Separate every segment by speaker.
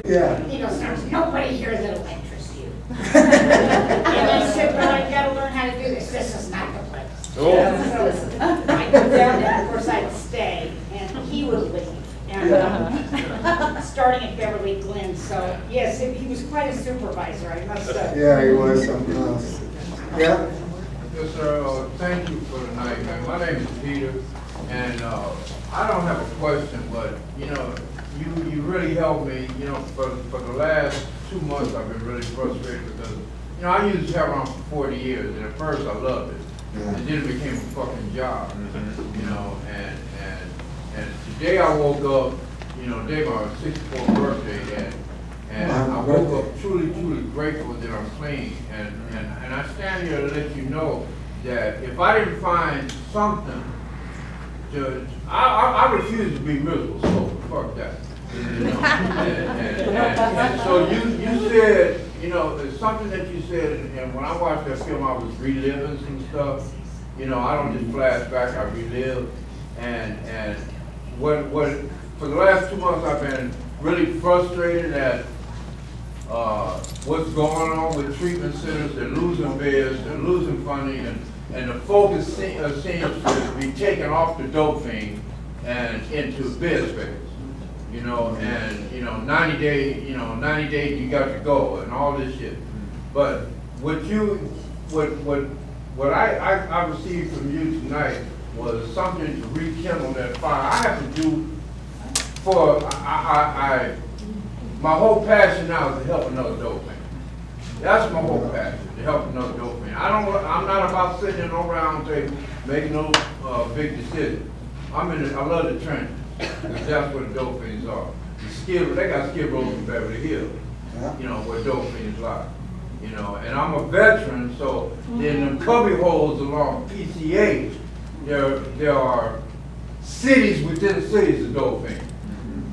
Speaker 1: Yeah.
Speaker 2: He goes, there's nobody here that'll interest you. And I said, well, I gotta learn how to do this. This is not the place.
Speaker 3: Oh.
Speaker 2: So I go down there, of course I'd stay, and he would leave. And starting at Beverly Glen, so yes, he was quite a supervisor, I must say.
Speaker 1: Yeah, he was something else. Yeah.
Speaker 4: Yes, sir. Thank you for tonight, man. My name is Peter, and I don't have a question, but you know, you really helped me. You know, for the last 2 months, I've been really frustrated because you know I used heroin for 40 years, and at first I loved it,
Speaker 1: Yeah.
Speaker 4: and then it became a fucking job. You know, and today I woke up. You know, today my 64th birthday, and I woke up truly grateful that I'm clean. And I stand here to let you know that if I didn't find something, I refuse to be miserable, so fuck that. You know? and so you said, you know, there's something that you said, and when I watched that film, I was reliving some stuff. You know, I don't just flash back, I relive. And what for the last 2 months, I've been really frustrated at what's going on with treatment centers. They're losing beds, they're losing funding, and the focus seems to be taken off the dope fiend and into bed space. You know, and you know, 90 days you got to go, and all this shit. But what I received from you tonight was something to rekindle that fire. I have to do. My whole passion now is to help another dope man. That's my whole passion, to help another dope man. I'm not about sitting in no round table making no big decisions. I love the trenches, because that's where the dope fiends are. They got skid rows in Beverly Hills, you know, where dope fiends lie. You know, and I'm a veteran, so in the cubby holes along PCH, there are cities within cities of dope fiends.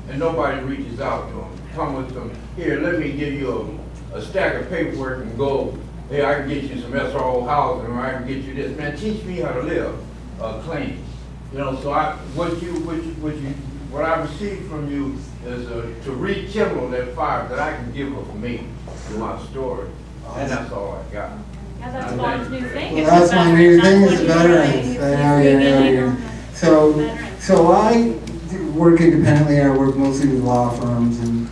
Speaker 4: And nobody reaches out to them. Come with them, here, let me give you a stack of paperwork and go, hey, I can get you some SRO housing, or I can get you this. Man, teach me how to live clean. You know, so what I received from you is to rekindle that fire that I can give of me to my story. And that's all I got.
Speaker 5: Yeah, that's Bob's new thing.
Speaker 1: Well, that's my new thing is veterans. I know. So I work independently. I work mostly with law firms and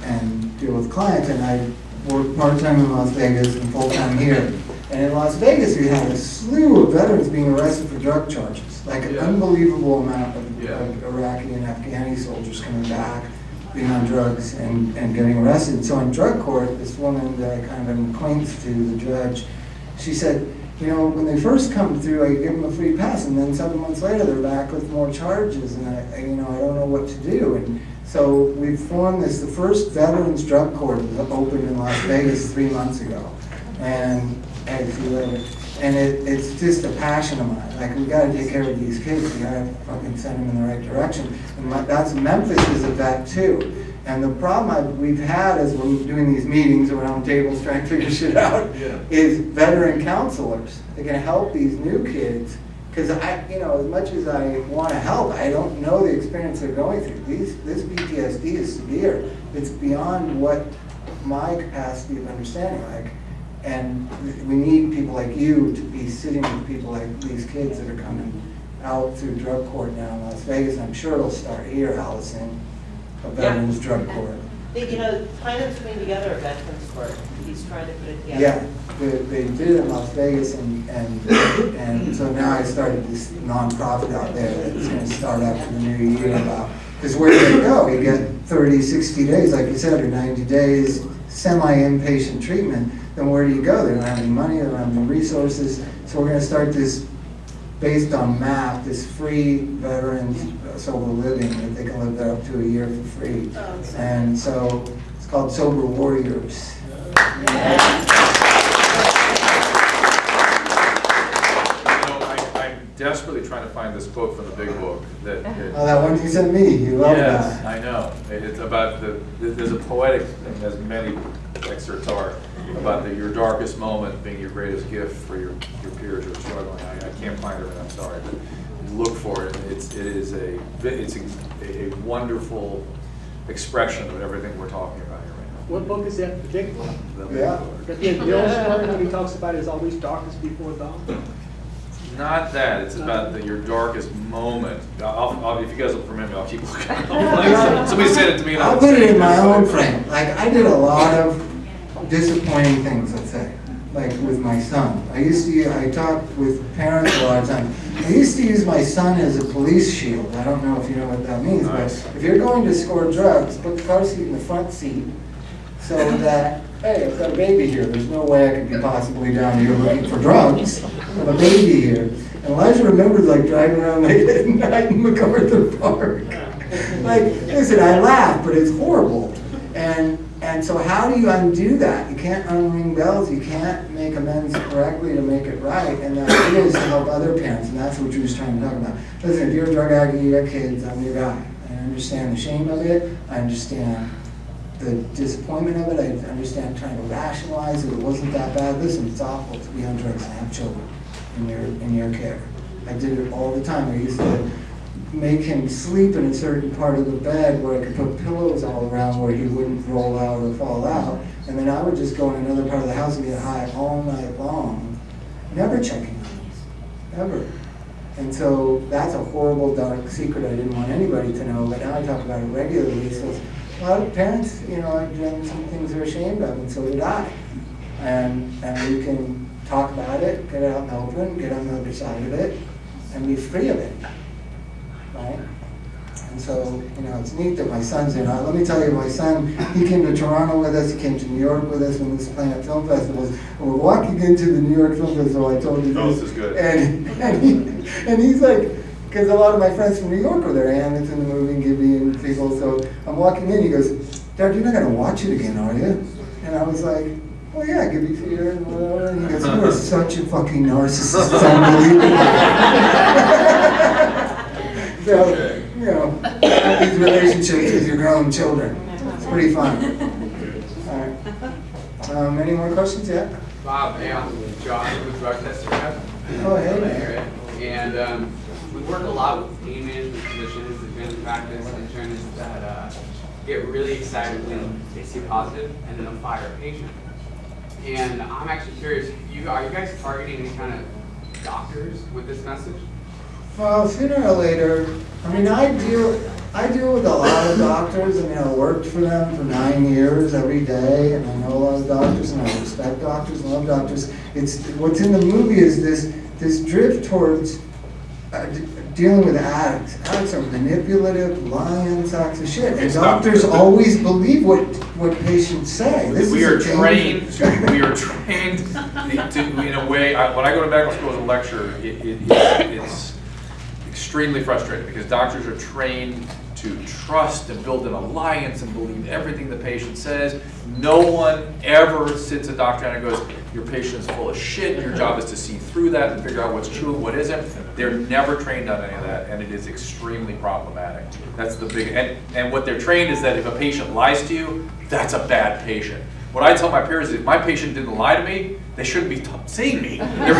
Speaker 1: deal with clients, and I work part-time in Las Vegas and full-time here. And in Las Vegas, we had a slew of veterans being arrested for drug charges, like an unbelievable amount of Iraqi and Afghani soldiers coming back, being on drugs and getting arrested. So in drug court, this woman that I kind of am acquainted to, the judge, she said, you know, when they first come through, I give them a free pass, and then 7 months later, they're back with more charges, and I don't know what to do. And so we formed this. The first veterans drug court was opened in Las Vegas 3 months ago, and it's just a passion of mine. Like, we got to take care of these kids. We got to fucking send them in the right direction. And that's Memphis is a vet too. And the problem we've had as we're doing these meetings around tables trying to figure shit out is veteran counselors. They're going to help these new kids, because as much as I want to help, I don't know the experience they're going through. This PTSD is severe. It's beyond what my capacity of understanding. And we need people like you to be sitting with people like these kids that are coming out through drug court now in Las Vegas. I'm sure it'll start here, Allison. A veterans drug court.
Speaker 6: Plano's putting together a veterans court. He's trying to put it together.
Speaker 1: Yeah, they did it in Las Vegas, and so now I started this nonprofit out there that's going to start after the new year because where do they go? You get 30, 60 days, like you said, or 90 days, semi-inpatient treatment. Then where do you go? They don't have any money, they don't have any resources. So we're going to start this based on MAP, this free veterans sober living that they can live there up to a year for free. And so it's called Sober Warriors.
Speaker 3: I'm desperately trying to find this quote from the big book. That
Speaker 1: one you sent me, you love
Speaker 3: yes,
Speaker 1: that.
Speaker 3: I know. It's about there's a poetic thing, as many excerpts are, about your darkest moment being your greatest gift for your peers who are struggling. I can't find it, and I'm sorry, but look for it. It's a wonderful expression of everything we're talking about here right now.
Speaker 7: What book is that? The big one?
Speaker 1: Yeah.
Speaker 7: But in Bill's story, when he talks about it's always darkest before dawn.
Speaker 3: Not that, it's about your darkest moment. If you guys will permit me, I'll keep looking. Somebody said it to me. And
Speaker 1: I'll put it in my own frame. Like, I did a lot of disappointing things, let's say, like with my son. I talk with parents a lot of times. I used to use my son as a police shield. I don't know if you know what that means,
Speaker 3: Nice.
Speaker 1: but if you're going to score drugs, put the car seat in the front seat so that, hey, I've got a baby here. There's no way I could be possibly down here looking for drugs. I have a baby here. And Elijah remembers like driving around late at night in MacArthur Park. Like, listen, I laugh, but it's horrible. And so how do you undo that? You can't unring bells. You can't make amends correctly to make it right. And the idea is to help other parents, and that's what Drew's trying to talk about. Listen, if you're a drug addict, you got kids, I'm your guy. I understand the shame of it. I understand the disappointment of it. I understand trying to rationalize it. It wasn't that bad. Listen, it's awful to be on drugs and have children in your care. I did it all the time. I used to make him sleep in a certain part of the bed where I could put pillows all around where he wouldn't roll out or fall out. And then I would just go in another part of the house and get high all night long, never checking on him, never. And so that's a horrible, dark secret I didn't want anybody to know, but now I talk about it regularly. So a lot of parents, you know, have done some things they're ashamed of, and so did I. And we can talk about it, get it out in the open, get on the other side of it, and be free of it. Right? And so, you know, it's neat that my son's in. Let me tell you, my son, he came to Toronto with us, he came to New York with us when we was playing at film festivals. And we're walking into the New York Film Festival, I told you
Speaker 3: Oh,
Speaker 1: this.
Speaker 3: this is good.
Speaker 1: And he's like, because a lot of my friends from New York were there, Hamilton, the movie, and Gibby and people, so I'm walking in, he goes, Dad, you're not going to watch it again, are you? And I was like, well, yeah, Gibby Theater and whatever. And he goes, you are such a fucking narcissist, it's unbelievable. So, you know, have these relationships with your grown children. It's pretty fun. All right. Any more questions yet?
Speaker 8: Bob, hey, I'm Josh with Drug Tester Rep.
Speaker 1: Oh, hey, man.
Speaker 8: And we work a lot with pain management physicians and family practice internists that get really excited when they see positive and then they'll fire a patient. And I'm actually curious, are you guys targeting any kind of doctors with this message?
Speaker 1: Well, sooner or later, I mean, I deal with a lot of doctors. I mean, I worked for them for 9 years every day, and I know a lot of doctors, and I respect doctors and love doctors. It's what's in the movie is this drift towards dealing with addicts. Addicts are manipulative, lying sacks of shit, and doctors always believe what patients say.
Speaker 3: We are trained in a way. When I go to medical school as a lecturer, it's extremely frustrating because doctors are trained to trust and build an alliance and believe everything the patient says. No one ever sits a doctor down and goes, your patient is full of shit, your job is to see through that and figure out what's true and what isn't. They're never trained on any of that, and it is extremely problematic. That's the big, and what they're trained is that if a patient lies to you, that's a bad patient. What I tell my peers is if my patient didn't lie to me, they shouldn't be seeing me. Their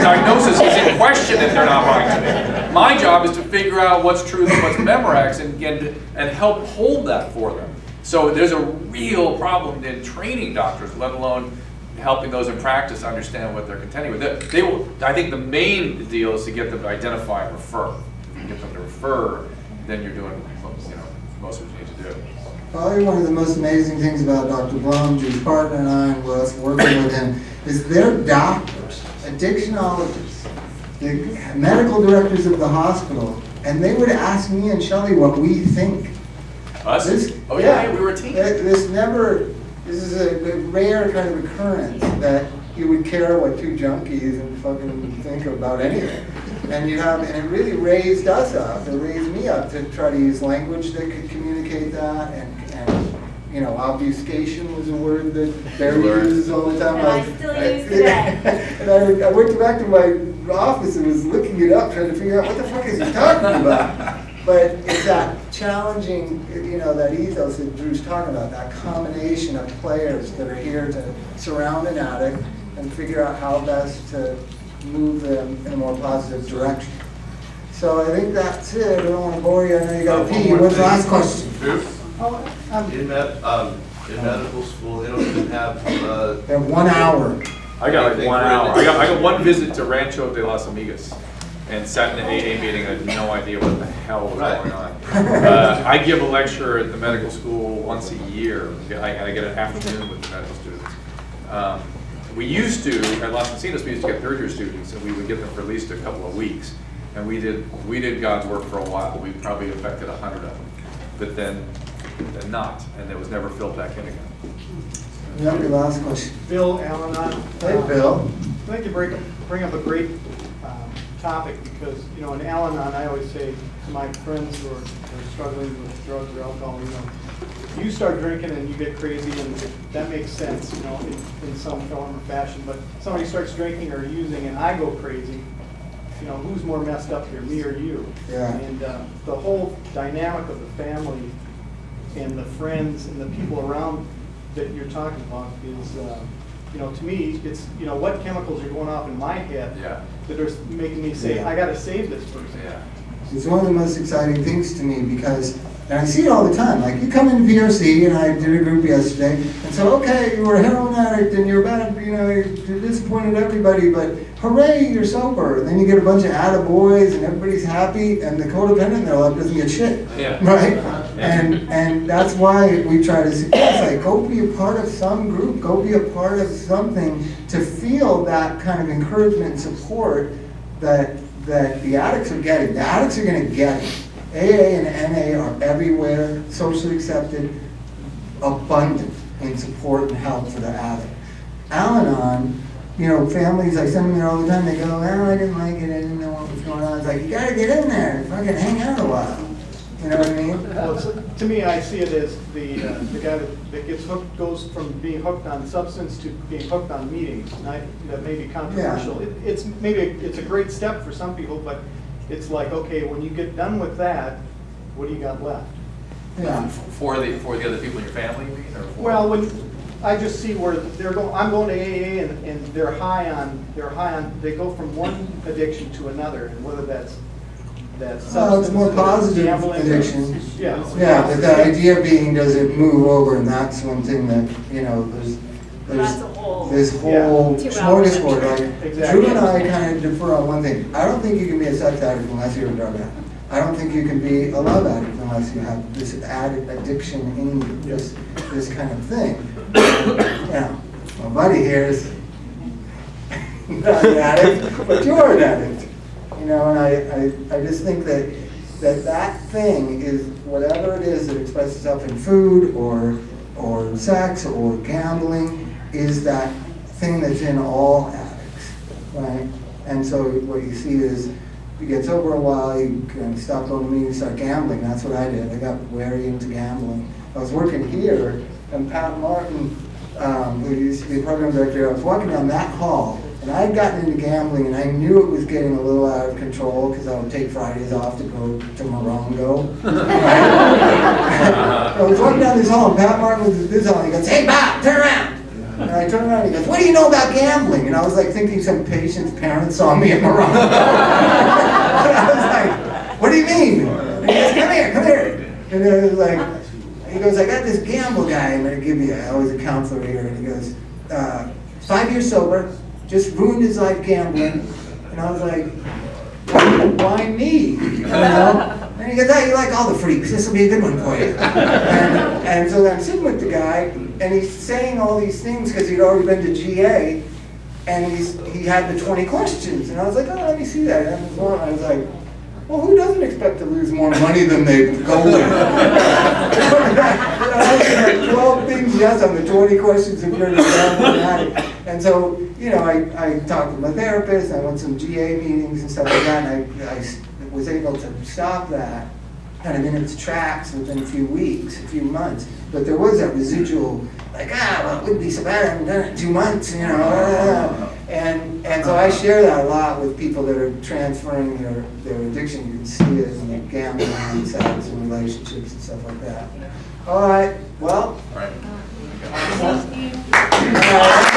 Speaker 3: diagnosis is in question if they're not lying to me. My job is to figure out what's truth and what's Memorex and help hold that for them. So there's a real problem in training doctors, let alone helping those in practice understand what they're contending with. I think the main deal is to get them to identify and refer. If you get them to refer, then you're doing most of what you need to do.
Speaker 1: Probably one of the most amazing things about Dr. Blum, Drew's partner, and I, and us working with him, is they're doctors, addictionologists, the medical directors of the hospital, and they would ask me and Shelley what we think.
Speaker 3: Us? Yeah, we were a team.
Speaker 1: This is a rare kind of occurrence that you would care what two junkies and fucking think about anything. And it really raised us up, it raised me up to try to use language that could communicate that, and you know, obfuscation was a word that Barry uses all the time.
Speaker 5: And I still use today.
Speaker 1: And I went back to my office and was looking it up, trying to figure out what the fuck is he talking about. But it's that challenging, you know, that ethos that Drew's talking about, that combination of players that are here to surround an addict and figure out how best to move them in a more positive direction. So I think that's it. I don't want to bore you. I know you got to pee. What's the last question?
Speaker 9: In medical school, they don't even have,
Speaker 1: They have 1 hour.
Speaker 3: I got like 1 hour. I got one visit to Rancho de las Amigas and sat in an AA meeting. I had no idea what the hell was going on. I give a lecture at the medical school once a year. I get an afternoon with the medical students. We used to, at Las Encinas, we used to get third-year students, and we would get them for at least a couple of weeks. And we did God's work for a while. We probably affected 100 of them, but then not, and it was never filled back in again.
Speaker 1: You have your last question.
Speaker 7: Bill Al-Anon.
Speaker 1: Hey, Bill.
Speaker 7: I think you bring up a great topic because, you know, in Al-Anon, I always say to my friends who are struggling with drugs or alcohol, you know, you start drinking and you get crazy, and that makes sense, you know, in some form or fashion. But somebody starts drinking or using and I go crazy, you know, who's more messed up here, me or you?
Speaker 1: Yeah.
Speaker 7: And the whole dynamic of the family and the friends and the people around that you're talking about is, you know, to me, it's, you know, what chemicals are going off in my head that are making me say, I gotta save this person.
Speaker 3: Yeah.
Speaker 1: It's one of the most exciting things to me because, and I see it all the time, like you come into PRC, and I did a group yesterday, and so, okay, you were a heroin addict and you're bad, you know, you disappointed everybody, but hooray, you're sober. And then you get a bunch of attaboys and everybody's happy, and the codependent in their life doesn't get shit, right? And that's why we try to suggest, like, go be a part of some group, go be a part of something to feel that kind of encouragement and support that the addicts are getting. The addicts are going to get it. AA and NA are everywhere, socially accepted, abundant in support and help for the addict. Al-Anon, you know, families, I send them there all the time, they go, oh, I didn't like it, I didn't know what was going on. It's like, you gotta get in there, fucking hang out a while. You know what I mean?
Speaker 7: Well, to me, I see it as the guy that gets hooked, goes from being hooked on substance to being hooked on meetings. And that may be controversial.
Speaker 1: Yeah.
Speaker 7: It's a great step for some people, but it's like, okay, when you get done with that, what do you got left?
Speaker 1: Yeah.
Speaker 3: For the other people in your family, you mean? Or for?
Speaker 7: Well, when I just see where they're going, I'm going to AA and they're high on, they go from one addiction to another, and whether that's
Speaker 1: Well, it's more positive
Speaker 7: gambling,
Speaker 1: addiction.
Speaker 7: Yeah.
Speaker 1: Yeah, but the idea being, does it move over, and that's one thing that, you know, there's
Speaker 5: That's a whole-
Speaker 1: this whole
Speaker 5: Yeah. 2 hours.
Speaker 1: smorgasbord. Like,
Speaker 7: Exactly.
Speaker 1: Drew and I kind of differ on one thing. I don't think you can be a sex addict unless you're a drug addict. I don't think you can be a love addict unless you have this addiction in you, this kind of thing. Yeah, my buddy here is not an addict, but you're an addict. You know, and I just think that thing is whatever it is that expresses itself in food or sex or gambling is that thing that's in all addicts, right? And so what you see is you get sober a while, you can stop going to meetings, start gambling. That's what I did. I got very into gambling. I was working here, and Pat Martin, who used to be program director, I was walking down that hall, and I had gotten into gambling, and I knew it was getting a little out of control because I would take Fridays off to go to Morongo. I was walking down this hall, and Pat Martin was at this hall, and he goes, "Hey, Bob, turn around." And I turned around and he goes, "What do you know about gambling?" And I was like thinking some patient's parents saw me at Morongo. I was like, "What do you mean?" And he goes, come here. And I was like, he goes, "I got this gamble guy I'm going to give you." I was a counselor here. And he goes, 5 years sober, just ruined his life gambling. And I was like, why me? You know? And he goes, "Oh, you like all the freaks. This will be a good one for you." And so I'm sitting with the guy, and he's saying all these things because he'd already been to GA, and he had the 20 questions. And I was like, "Oh, let me see that." And I was like, well, who doesn't expect to lose more money than they go with? I was like, 12 things yes on the 20 questions if you're a gambling addict. And so, you know, I talked to my therapist, I went to some GA meetings and stuff like that, and I was able to stop that kind of in its tracks within a few weeks, a few months. But there was that residual, like, well, it wouldn't be so bad, I haven't done it in 2 months, you know. And so I share that a lot with people that are transferring their addiction. You can see it in the gambling and sex and relationships and stuff like that. All right, well.
Speaker 3: All right.
Speaker 5: Thank you.